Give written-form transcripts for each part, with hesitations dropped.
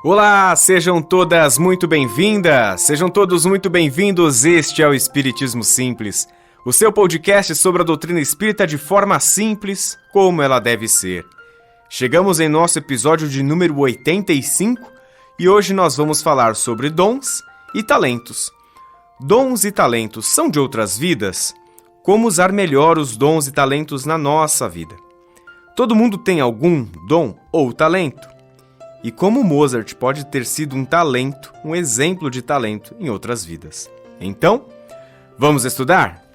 Olá, sejam todas muito bem-vindas, sejam todos muito bem-vindos. Este é o Espiritismo Simples, o seu podcast sobre a doutrina espírita de forma simples, como ela deve ser. Chegamos em nosso episódio de número 85 e hoje nós vamos falar sobre dons e talentos. Dons e talentos são de outras vidas? Como usar melhor os dons e talentos na nossa vida? Todo mundo tem algum dom ou talento? E como Mozart pode ter sido um talento, um exemplo de talento em outras vidas? Então, vamos estudar?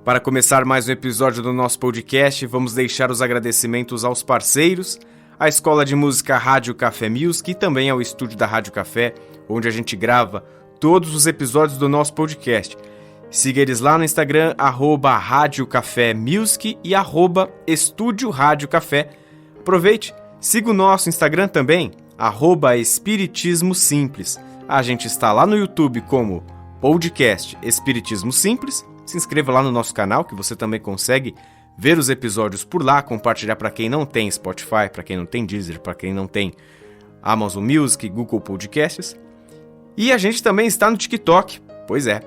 Para começar mais um episódio do nosso podcast, vamos deixar os agradecimentos aos parceiros, à Escola de Música Rádio Café Music e também ao estúdio da Rádio Café, onde a gente grava todos os episódios do nosso podcast. Siga eles lá no Instagram, @Rádio Café Music e @Estúdio Rádio Café. Aproveite, siga o nosso Instagram também, @Espiritismo Simples. A gente está lá no YouTube como podcast Espiritismo Simples. Se inscreva lá no nosso canal, que você também consegue ver os episódios por lá, compartilhar para quem não tem Spotify, para quem não tem Deezer, para quem não tem Amazon Music, Google Podcasts. E a gente também está no TikTok, pois é,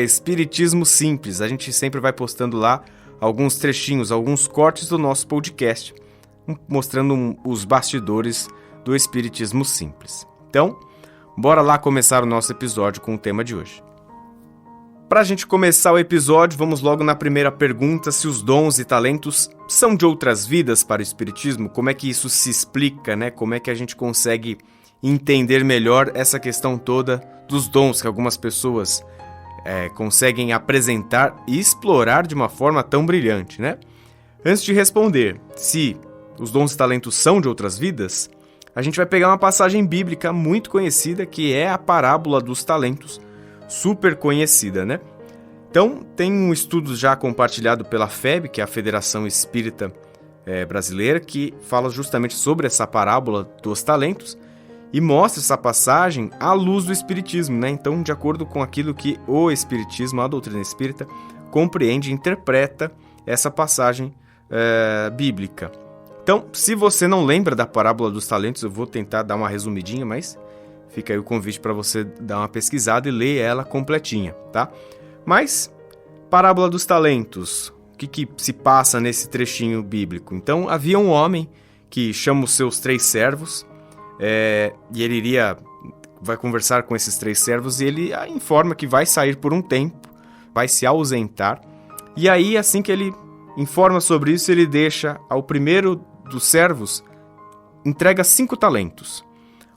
@Espiritismo Simples. A gente sempre vai postando lá alguns trechinhos, alguns cortes do nosso podcast, mostrando os bastidores do Espiritismo Simples. Então, bora lá começar o nosso episódio com o tema de hoje. Para a gente começar o episódio, vamos logo na primeira pergunta: se os dons e talentos são de outras vidas para o Espiritismo? Como é que isso se explica, né? Como é que a gente consegue entender melhor essa questão toda dos dons que algumas pessoas conseguem apresentar e explorar de uma forma tão brilhante, né? Antes de responder se os dons e talentos são de outras vidas, a gente vai pegar uma passagem bíblica muito conhecida, que é a parábola dos talentos, super conhecida, né? Então, tem um estudo já compartilhado pela FEB, que é a Federação Espírita Brasileira, que fala justamente sobre essa parábola dos talentos e mostra essa passagem à luz do Espiritismo, né? Então, de acordo com aquilo que o Espiritismo, a doutrina espírita, compreende e interpreta essa passagem bíblica. Então, se você não lembra da parábola dos talentos, eu vou tentar dar uma resumidinha, mas fica aí o convite para você dar uma pesquisada e ler ela completinha, tá? Mas, parábola dos talentos, o que se passa nesse trechinho bíblico? Então, havia um homem que chama os seus 3 servos, e ele vai conversar com esses 3 servos e ele informa que vai sair por um tempo, vai se ausentar, e aí, assim que ele informa sobre isso, ele deixa ao primeiro dos servos, entrega 5 talentos.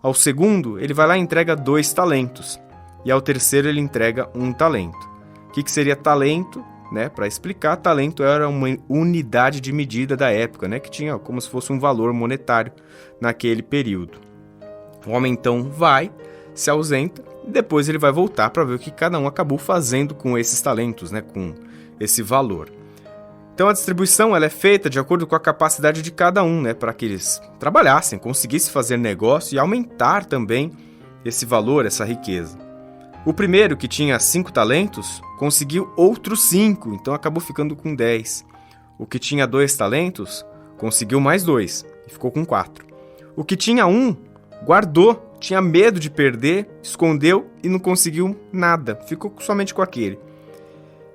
Ao segundo, ele vai lá e entrega 2 talentos. E ao terceiro, ele entrega 1 talento. O que seria talento? Né? Para explicar, talento era uma unidade de medida da época, né? Que tinha como se fosse um valor monetário naquele período. O homem, então, vai, se ausenta, e depois ele vai voltar para ver o que cada um acabou fazendo com esses talentos, né? Com esse valor. Então a distribuição ela é feita de acordo com a capacidade de cada um, né, para que eles trabalhassem, conseguissem fazer negócio e aumentar também esse valor, essa riqueza. O primeiro, que tinha 5 talentos, conseguiu outros 5, então acabou ficando com 10. O que tinha 2 talentos, conseguiu mais 2 e ficou com 4. O que tinha 1, guardou, tinha medo de perder, escondeu e não conseguiu nada, ficou somente com aquele.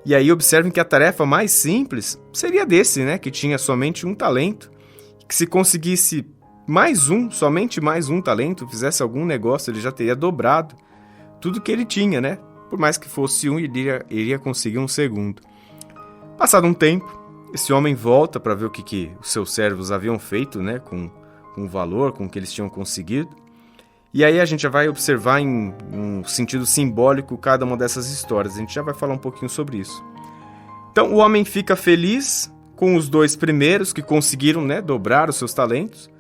E aí observem que a tarefa mais simples seria desse, né, que tinha somente 1 talento, que se conseguisse somente mais um talento, fizesse algum negócio, ele já teria dobrado tudo que ele tinha, né? Por mais que fosse 1, iria conseguir um segundo. Passado um tempo, esse homem volta para ver o que os seus servos haviam feito, né, com o valor, com o que eles tinham conseguido. E aí a gente já vai observar em um sentido simbólico cada uma dessas histórias. A gente já vai falar um pouquinho sobre isso. Então o homem fica feliz com os 2 primeiros que conseguiram, né, dobrar os seus talentos.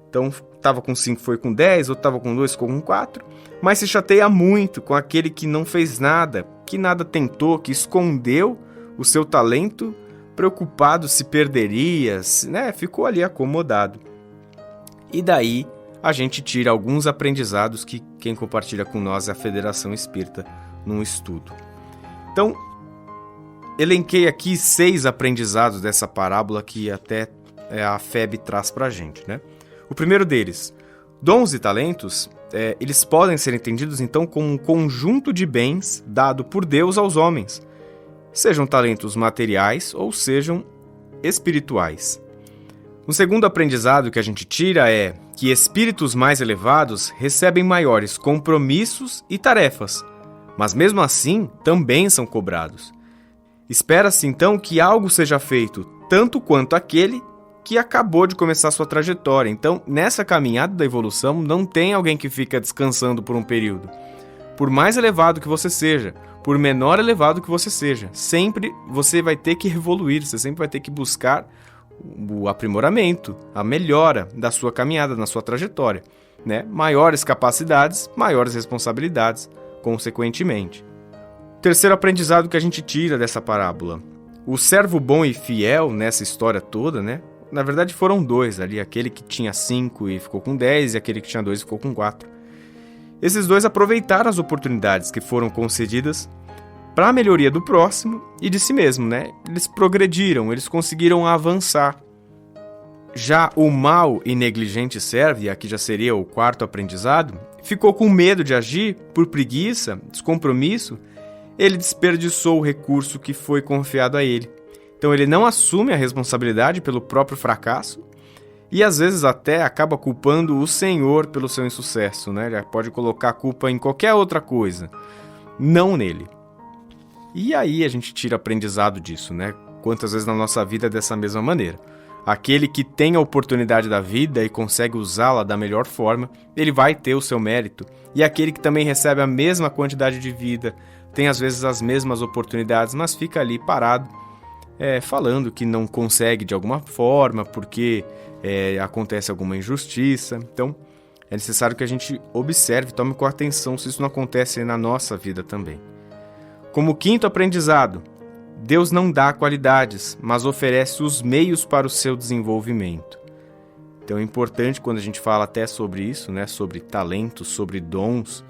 Então estava com 5, foi com 10, outro estava com 2, ficou com 4. Mas se chateia muito com aquele que não fez nada, que nada tentou, que escondeu o seu talento, preocupado se perderia, né, ficou ali acomodado. E daí a gente tira alguns aprendizados que quem compartilha com nós é a Federação Espírita num estudo. Então, elenquei aqui 6 aprendizados dessa parábola que até a FEB traz pra gente, né? O primeiro deles, dons e talentos, eles podem ser entendidos então como um conjunto de bens dado por Deus aos homens, sejam talentos materiais ou sejam espirituais. O segundo aprendizado que a gente tira é que espíritos mais elevados recebem maiores compromissos e tarefas, mas mesmo assim também são cobrados. Espera-se então que algo seja feito tanto quanto aquele que acabou de começar sua trajetória. Então, nessa caminhada da evolução, não tem alguém que fica descansando por um período. Por mais elevado que você seja, por menor elevado que você seja, sempre você vai ter que evoluir, você sempre vai ter que buscar o aprimoramento, a melhora da sua caminhada, na sua trajetória, né? Maiores capacidades, maiores responsabilidades, consequentemente. Terceiro aprendizado que a gente tira dessa parábola. O servo bom e fiel nessa história toda, né? Na verdade foram dois ali, aquele que tinha 5 e ficou com 10 e aquele que tinha 2 e ficou com 4. Esses dois aproveitaram as oportunidades que foram concedidas para a melhoria do próximo e de si mesmo, né? Eles progrediram, eles conseguiram avançar. Já o mau e negligente servo, e aqui já seria o quarto aprendizado, ficou com medo de agir por preguiça, descompromisso, ele desperdiçou o recurso que foi confiado a ele. Então ele não assume a responsabilidade pelo próprio fracasso e às vezes até acaba culpando o Senhor pelo seu insucesso, né? Ele pode colocar a culpa em qualquer outra coisa, não nele. E aí a gente tira aprendizado disso, né? Quantas vezes na nossa vida é dessa mesma maneira. Aquele que tem a oportunidade da vida e consegue usá-la da melhor forma, ele vai ter o seu mérito. E aquele que também recebe a mesma quantidade de vida, tem às vezes as mesmas oportunidades, mas fica ali parado, falando que não consegue de alguma forma, porque acontece alguma injustiça. Então, é necessário que a gente observe, tome com atenção se isso não acontece na nossa vida também. Como quinto aprendizado, Deus não dá qualidades, mas oferece os meios para o seu desenvolvimento. Então é importante quando a gente fala até sobre isso, né, sobre talentos, sobre dons.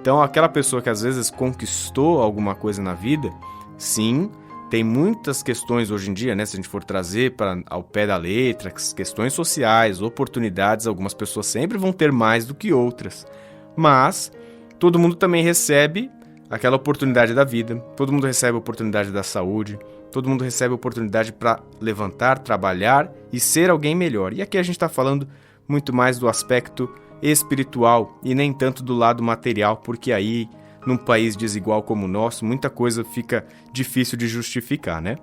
Então aquela pessoa que às vezes conquistou alguma coisa na vida, sim, tem muitas questões hoje em dia, né, se a gente for trazer ao pé da letra, questões sociais, oportunidades, algumas pessoas sempre vão ter mais do que outras. Mas todo mundo também recebe aquela oportunidade da vida, todo mundo recebe a oportunidade da saúde, todo mundo recebe a oportunidade para levantar, trabalhar e ser alguém melhor. E aqui a gente está falando muito mais do aspecto espiritual e nem tanto do lado material, porque aí, num país desigual como o nosso, muita coisa fica difícil de justificar, né?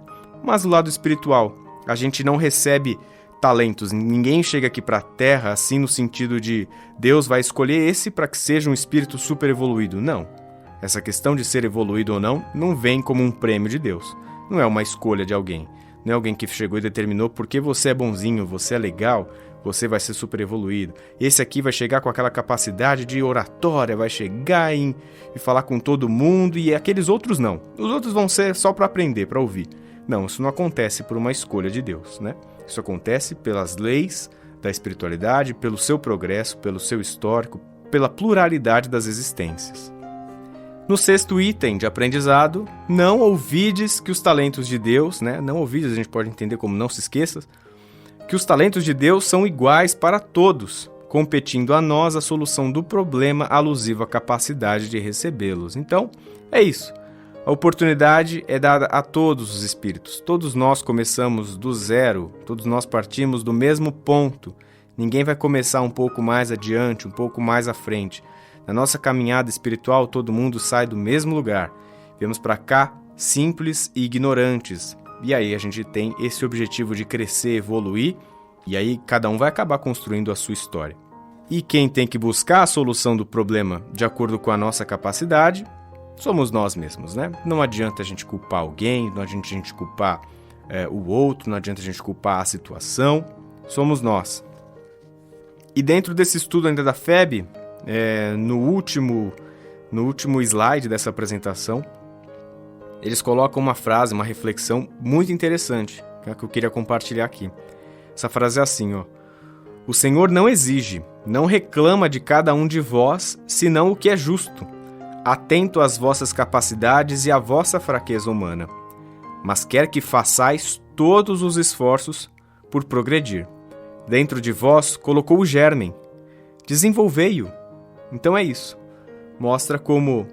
Mas do lado espiritual, a gente não recebe talentos, ninguém chega aqui para a Terra assim no sentido de Deus vai escolher esse para que seja um espírito super evoluído, não. Essa questão de ser evoluído ou não vem como um prêmio de Deus. Não é uma escolha de alguém. Não é alguém que chegou e determinou porque você é bonzinho, você é legal, você vai ser super evoluído. Esse aqui vai chegar com aquela capacidade de oratória, vai chegar e falar com todo mundo e aqueles outros não. Os outros vão ser só para aprender, para ouvir. Não, isso não acontece por uma escolha de Deus, né? Isso acontece pelas leis da espiritualidade, pelo seu progresso, pelo seu histórico, pela pluralidade das existências. No sexto item de aprendizado, não ouvides que os talentos de Deus, né? Não ouvides, a gente pode entender como não se esqueça, que os talentos de Deus são iguais para todos, competindo a nós a solução do problema alusivo à capacidade de recebê-los. Então, é isso. A oportunidade é dada a todos os espíritos. Todos nós começamos do zero, todos nós partimos do mesmo ponto. Ninguém vai começar um pouco mais adiante, um pouco mais à frente. Na nossa caminhada espiritual, todo mundo sai do mesmo lugar. Viemos para cá simples e ignorantes. E aí a gente tem esse objetivo de crescer, evoluir, e aí cada um vai acabar construindo a sua história. E quem tem que buscar a solução do problema de acordo com a nossa capacidade, somos nós mesmos, né? Não adianta a gente culpar alguém, não adianta a gente culpar o outro, não adianta a gente culpar a situação, somos nós. E dentro desse estudo ainda da FEB, no último slide dessa apresentação, eles colocam uma frase, uma reflexão muito interessante, que eu queria compartilhar aqui. Essa frase é assim, ó: o Senhor não exige, não reclama de cada um de vós, senão o que é justo, atento às vossas capacidades e à vossa fraqueza humana, mas quer que façais todos os esforços por progredir. dentro de vós colocou o germen. Desenvolvei-o. Então é isso. Mostra como,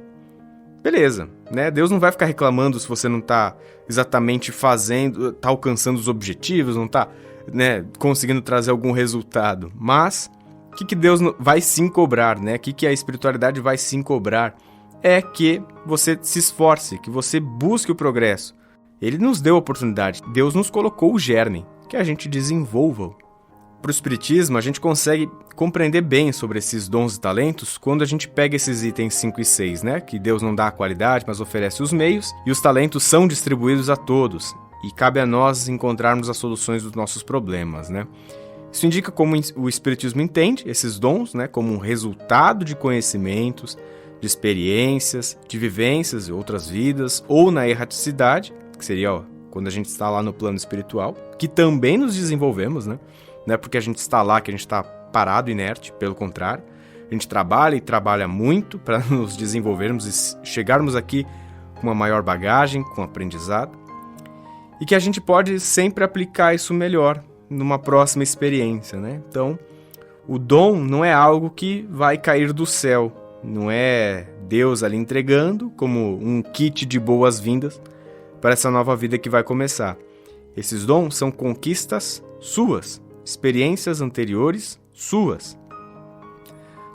beleza, né? Deus não vai ficar reclamando se você não está exatamente fazendo, está alcançando os objetivos, não está, né, conseguindo trazer algum resultado. Mas o que Deus vai sim cobrar, né? O que a espiritualidade vai sim cobrar é que você se esforce, que você busque o progresso. Ele nos deu a oportunidade, Deus nos colocou o germen, que a gente desenvolva. Para o Espiritismo, a gente consegue compreender bem sobre esses dons e talentos quando a gente pega esses itens 5 e 6, né? Que Deus não dá a qualidade, mas oferece os meios, e os talentos são distribuídos a todos, e cabe a nós encontrarmos as soluções dos nossos problemas, né? Isso indica como o Espiritismo entende esses dons, né? Como um resultado de conhecimentos, de experiências, de vivências de outras vidas, ou na erraticidade, que seria quando a gente está lá no plano espiritual, que também nos desenvolvemos, né? Não é porque a gente está lá que a gente está parado, inerte, pelo contrário. A gente trabalha e trabalha muito para nos desenvolvermos e chegarmos aqui com uma maior bagagem, com aprendizado. E que a gente pode sempre aplicar isso melhor numa próxima experiência, né? Então, o dom não é algo que vai cair do céu. Não é Deus ali entregando como um kit de boas-vindas para essa nova vida que vai começar. Esses dons são conquistas suas, experiências anteriores suas.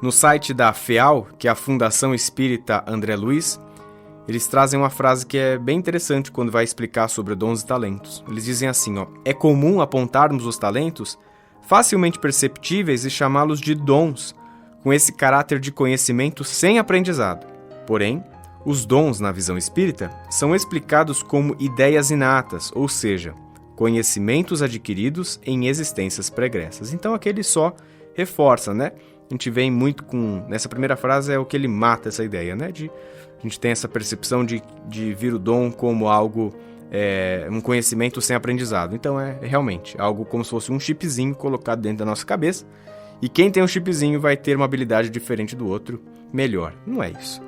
No site da FEAL, que é a Fundação Espírita André Luiz, eles trazem uma frase que é bem interessante quando vai explicar sobre dons e talentos. Eles dizem assim, é comum apontarmos os talentos facilmente perceptíveis e chamá-los de dons, com esse caráter de conhecimento sem aprendizado. Porém, os dons, na visão espírita, são explicados como ideias inatas, ou seja, conhecimentos adquiridos em existências pregressas. Então aqui ele só reforça, né? A gente vem muito com... Nessa primeira frase é o que ele mata essa ideia, né? A gente tem essa percepção de vir o dom como algo, um conhecimento sem aprendizado. Então é realmente algo como se fosse um chipzinho colocado dentro da nossa cabeça. E quem tem um chipzinho vai ter uma habilidade diferente do outro, melhor. Não é isso.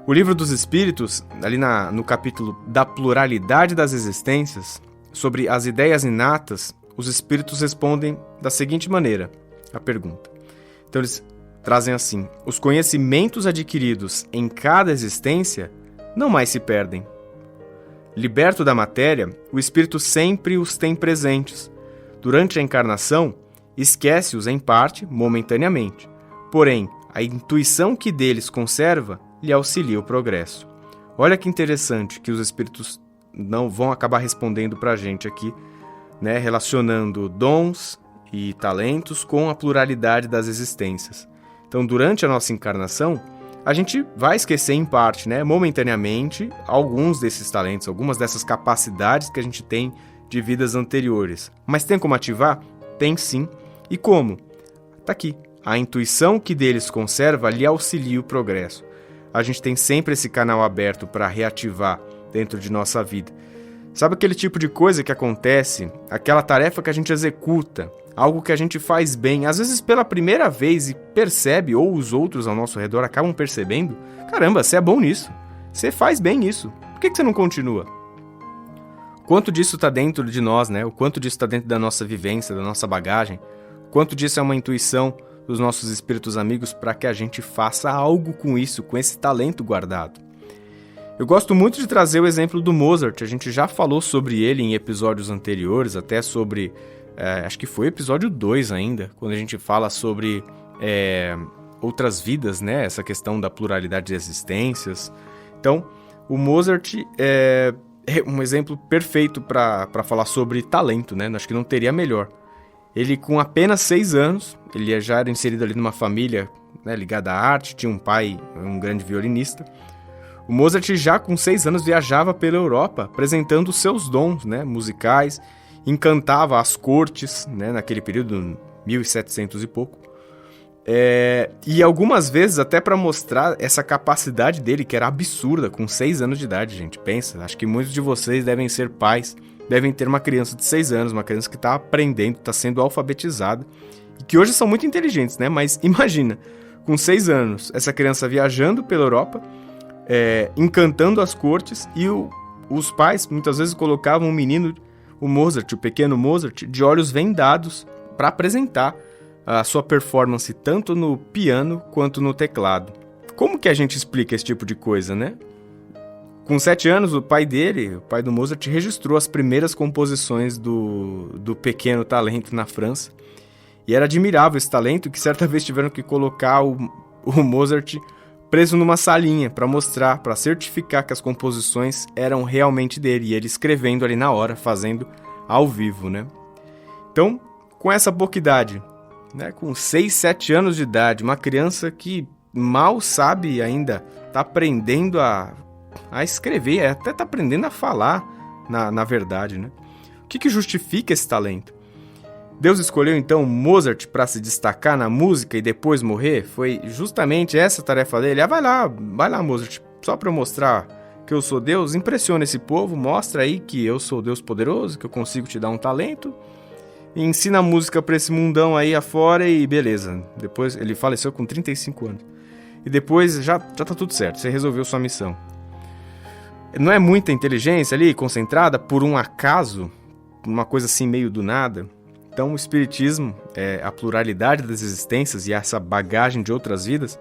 O Livro dos Espíritos, ali no capítulo da pluralidade das existências, sobre as ideias inatas, os espíritos respondem da seguinte maneira a pergunta. Então eles trazem assim: os conhecimentos adquiridos em cada existência não mais se perdem. Liberto da matéria, o espírito sempre os tem presentes. Durante a encarnação, esquece-os em parte, momentaneamente. Porém, a intuição que deles conserva lhe auxilia o progresso. Olha que interessante que os espíritos não vão acabar respondendo para a gente aqui, né, relacionando dons e talentos com a pluralidade das existências. Então, durante a nossa encarnação, a gente vai esquecer em parte, né, momentaneamente, alguns desses talentos, algumas dessas capacidades que a gente tem de vidas anteriores. Mas tem como ativar? Tem sim. E como? Tá aqui. A intuição que deles conserva lhe auxilia o progresso. A gente tem sempre esse canal aberto para reativar dentro de nossa vida. Sabe aquele tipo de coisa que acontece, aquela tarefa que a gente executa, algo que a gente faz bem, às vezes pela primeira vez e percebe, ou os outros ao nosso redor acabam percebendo, caramba, você é bom nisso, você faz bem isso, por que você não continua? O quanto disso está dentro de nós, né? O quanto disso está dentro da nossa vivência, da nossa bagagem, o quanto disso é uma intuição dos nossos espíritos amigos para que a gente faça algo com isso, com esse talento guardado. Eu gosto muito de trazer o exemplo do Mozart, a gente já falou sobre ele em episódios anteriores, até sobre, acho que foi episódio 2 ainda, quando a gente fala sobre outras vidas, né? Essa questão da pluralidade de existências. Então, o Mozart é um exemplo perfeito para falar sobre talento, né? Acho que não teria melhor. Ele, com apenas 6 anos, ele já era inserido ali numa família, né, ligada à arte, tinha um pai, um grande violinista. O Mozart, já com 6 anos, viajava pela Europa, apresentando seus dons, né, musicais, encantava as cortes, né, naquele período, 1700 e pouco. E algumas vezes até para mostrar essa capacidade dele, que era absurda, com 6 anos de idade, gente. Pensa, acho que muitos de vocês devem ser pais, devem ter uma criança de 6 anos, uma criança que está aprendendo, está sendo alfabetizada, e que hoje são muito inteligentes, né? Mas imagina, com 6 anos, essa criança viajando pela Europa, encantando as cortes, e os pais muitas vezes colocavam o menino, o Mozart, o pequeno Mozart, de olhos vendados, para apresentar a sua performance tanto no piano quanto no teclado. Como que a gente explica esse tipo de coisa, né? Com 7 anos, o pai dele, o pai do Mozart, registrou as primeiras composições do pequeno talento na França. E era admirável esse talento que certa vez tiveram que colocar o Mozart preso numa salinha para mostrar, para certificar que as composições eram realmente dele. E ele escrevendo ali na hora, fazendo ao vivo, né? Então, com essa pouca idade, né, com 6, 7 anos de idade, uma criança que mal sabe ainda, está aprendendo a escrever, até está aprendendo a falar, na verdade, né? O que justifica esse talento? Deus escolheu então Mozart para se destacar na música e depois morrer? Foi justamente essa a tarefa dele? Vai lá Mozart, só para eu mostrar que eu sou Deus, impressiona esse povo, mostra aí que eu sou Deus poderoso, que eu consigo te dar um talento, e ensina a música para esse mundão aí afora e beleza. Depois ele faleceu com 35 anos. E depois já tá tudo certo, você resolveu sua missão. Não é muita inteligência ali, concentrada por um acaso, uma coisa assim meio do nada? Então o espiritismo, a pluralidade das existências e essa bagagem de outras vidas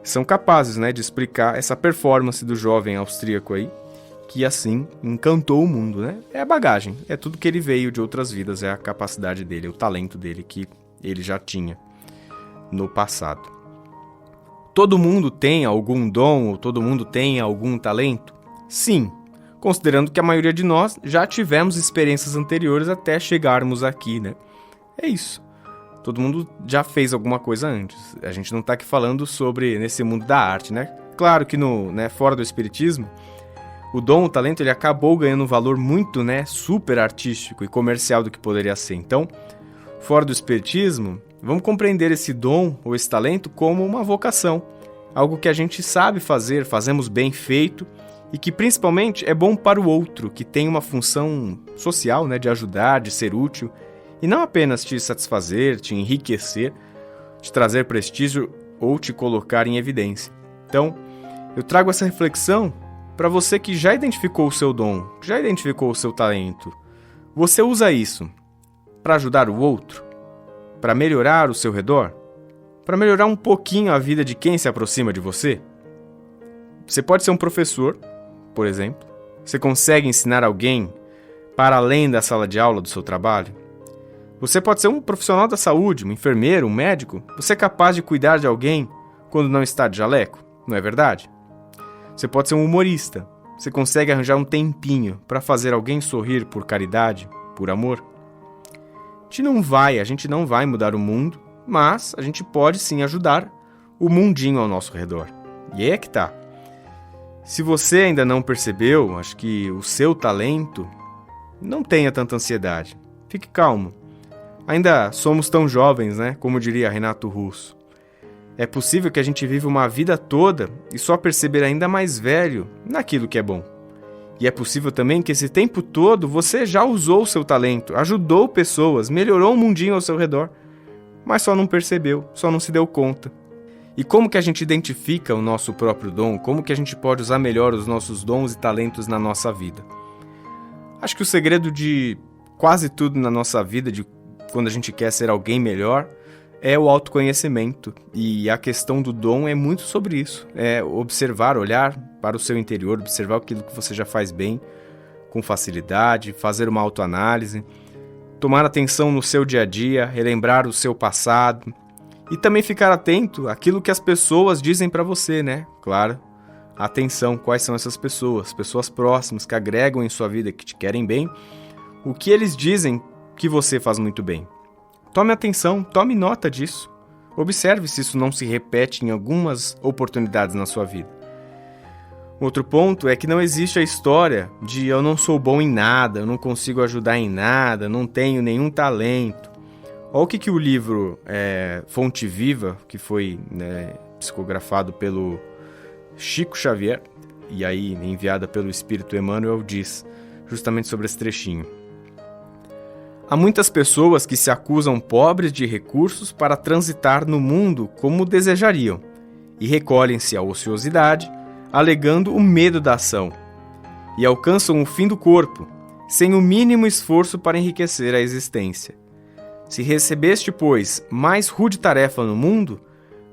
são capazes, né, de explicar essa performance do jovem austríaco aí, que assim encantou o mundo, né? É a bagagem, é tudo que ele veio de outras vidas, é a capacidade dele, o talento dele que ele já tinha no passado. Todo mundo tem algum dom ou todo mundo tem algum talento? Sim, considerando que a maioria de nós já tivemos experiências anteriores até chegarmos aqui, né? É isso. Todo mundo já fez alguma coisa antes. A gente não está aqui falando sobre nesse mundo da arte, né? Claro que fora do espiritismo, o dom, o talento, ele acabou ganhando um valor muito, super artístico e comercial do que poderia ser. Então, fora do espiritismo, vamos compreender esse dom ou esse talento como uma vocação. Algo que a gente sabe fazer, fazemos bem feito e que principalmente é bom para o outro, que tem uma função social, de ajudar, de ser útil, e não apenas te satisfazer, te enriquecer, te trazer prestígio ou te colocar em evidência. Então, eu trago essa reflexão para você que já identificou o seu dom, já identificou o seu talento. Você usa isso para ajudar o outro? Para melhorar o seu redor? Para melhorar um pouquinho a vida de quem se aproxima de você? Você pode ser um professor, por exemplo. Você consegue ensinar alguém para além da sala de aula do seu trabalho? Você pode ser um profissional da saúde, um enfermeiro, um médico. Você é capaz de cuidar de alguém quando não está de jaleco, não é verdade? Você pode ser um humorista. Você consegue arranjar um tempinho para fazer alguém sorrir por caridade, por amor? A gente não vai mudar o mundo, mas a gente pode sim ajudar o mundinho ao nosso redor. E aí é que tá. Se você ainda não percebeu, acho que o seu talento, não tenha tanta ansiedade. Fique calmo. Ainda somos tão jovens, como diria Renato Russo. É possível que a gente viva uma vida toda e só perceber ainda mais velho naquilo que é bom. E é possível também que esse tempo todo você já usou o seu talento, ajudou pessoas, melhorou o mundinho ao seu redor, mas só não percebeu, só não se deu conta. E como que a gente identifica o nosso próprio dom? Como que a gente pode usar melhor os nossos dons e talentos na nossa vida? Acho que o segredo de quase tudo na nossa vida, de quando a gente quer ser alguém melhor, é o autoconhecimento. E a questão do dom é muito sobre isso. É observar, olhar para o seu interior, observar aquilo que você já faz bem, com facilidade, fazer uma autoanálise, tomar atenção no seu dia a dia, relembrar o seu passado e também ficar atento àquilo que as pessoas dizem para você, Claro, atenção, quais são essas pessoas próximas que agregam em sua vida, que te querem bem, o que eles dizem que você faz muito bem. Tome atenção, tome nota disso. Observe se isso não se repete em algumas oportunidades na sua vida. Outro ponto é que não existe a história de eu não sou bom em nada, eu não consigo ajudar em nada, não tenho nenhum talento. Olha o que o livro Fonte Viva, que foi psicografado pelo Chico Xavier, e aí enviada pelo Espírito Emmanuel, diz justamente sobre esse trechinho. Há muitas pessoas que se acusam pobres de recursos para transitar no mundo como desejariam e recolhem-se à ociosidade, alegando o medo da ação, e alcançam o fim do corpo, sem o mínimo esforço para enriquecer a existência. Se recebeste, pois, mais rude tarefa no mundo,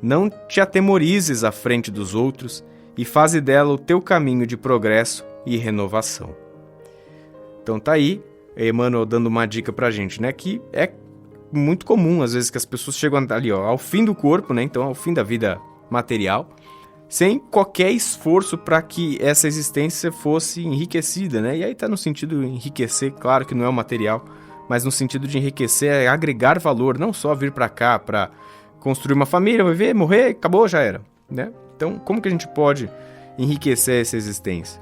não te atemorizes à frente dos outros e faze dela o teu caminho de progresso e renovação. Então tá aí, Emmanuel dando uma dica pra gente, né? Que é muito comum, às vezes, que as pessoas chegam ali, ó, ao fim do corpo, né? Então, ao fim da vida material, sem qualquer esforço para que essa existência fosse enriquecida, né? E aí tá no sentido de enriquecer, claro que não é o material, mas no sentido de enriquecer é agregar valor, não só vir para cá para construir uma família, viver, morrer, acabou, já era, né? Então, como que a gente pode enriquecer essa existência?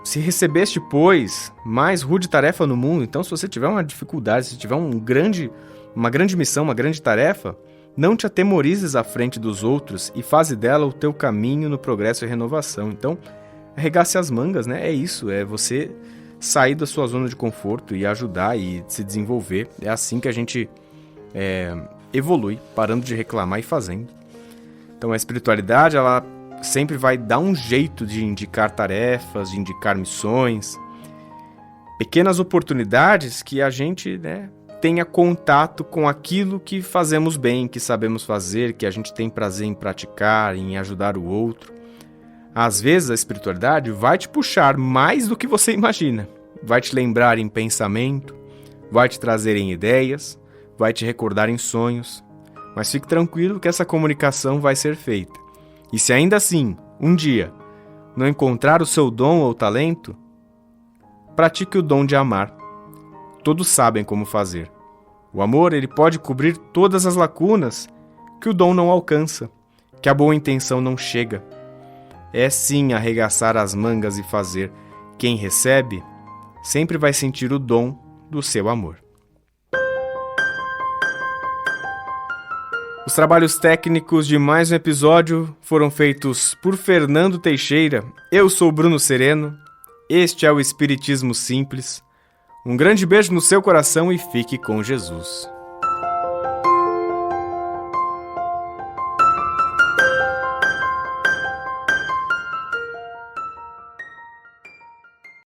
Se recebeste, pois, mais rude tarefa no mundo, então se você tiver uma dificuldade, se tiver uma grande missão, uma grande tarefa, não te atemorizes à frente dos outros e faze dela o teu caminho no progresso e renovação. Então, arregace as mangas, né? É isso, é você sair da sua zona de conforto e ajudar e se desenvolver. É assim que a gente evolui, parando de reclamar e fazendo. Então, a espiritualidade, ela sempre vai dar um jeito de indicar tarefas, de indicar missões, pequenas oportunidades que a gente, né, tenha contato com aquilo que fazemos bem, que sabemos fazer, que a gente tem prazer em praticar, em ajudar o outro. Às vezes a espiritualidade vai te puxar mais do que você imagina. Vai te lembrar em pensamento, vai te trazer em ideias, vai te recordar em sonhos. Mas fique tranquilo que essa comunicação vai ser feita. E se ainda assim, um dia, não encontrar o seu dom ou talento, pratique o dom de amar. Todos sabem como fazer. O amor, ele pode cobrir todas as lacunas que o dom não alcança, que a boa intenção não chega. É sim arregaçar as mangas e fazer. Quem recebe sempre vai sentir o dom do seu amor. Os trabalhos técnicos de mais um episódio foram feitos por Fernando Teixeira. Eu sou Bruno Sereno. Este é o Espiritismo Simples. Um grande beijo no seu coração e fique com Jesus.